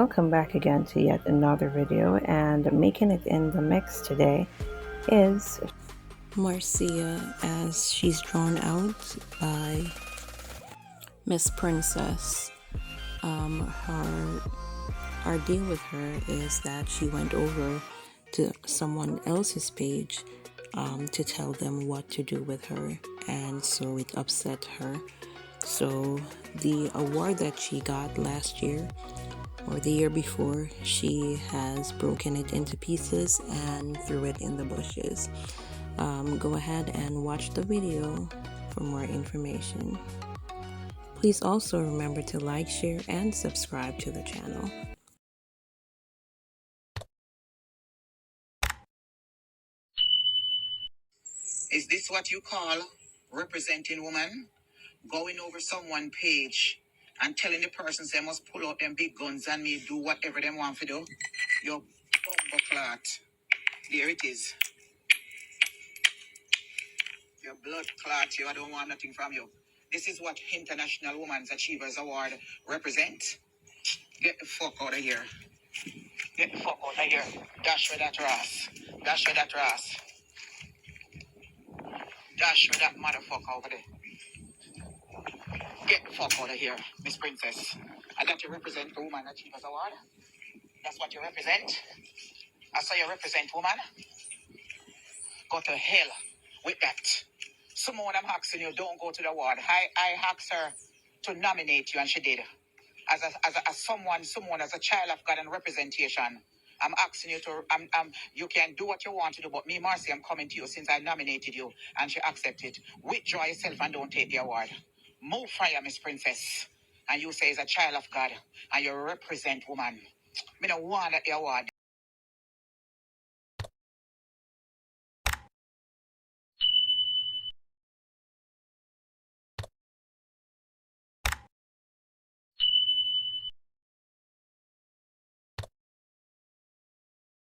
welcome back again to yet another video. And making it in the mix today is Marcia, as she's drawn out by Miss Princess. Our deal with her is that she went over to someone else's page to tell them what to do with her, and so it upset her. So the award that she got last year or the year before, she has broken it into pieces and threw it in the bushes. Go ahead and watch the video for more information. Please also remember to like, share, and subscribe to the channel. Is this what you call representing woman? Going over someone's page and telling the persons they must pull out them big guns and me do whatever they want to do? Your bumbo clot. There it is. Your blood clot. I don't want nothing from you. This is what International Women's Achievers Award represent. Get the fuck out of here. Get the fuck out of here. Dash with that ass. Dash with that ass. Dash with that motherfucker over there. Get the fuck out of here, Miss Princess. And that you represent the Woman Achievers Award? That's what you represent? I saw you represent woman. Go to hell with that. Someone I'm asking you, don't go to the award. I asked her to nominate you, and she did. As someone as a child of God and representation, I'm asking you to, you can do what you want to do, but me, Marcia, I'm coming to you since I nominated you, and she accepted. Withdraw yourself and don't take the award. Move fire, Miss Princess. And you say it's a child of God, and you represent woman. Me don't want the award.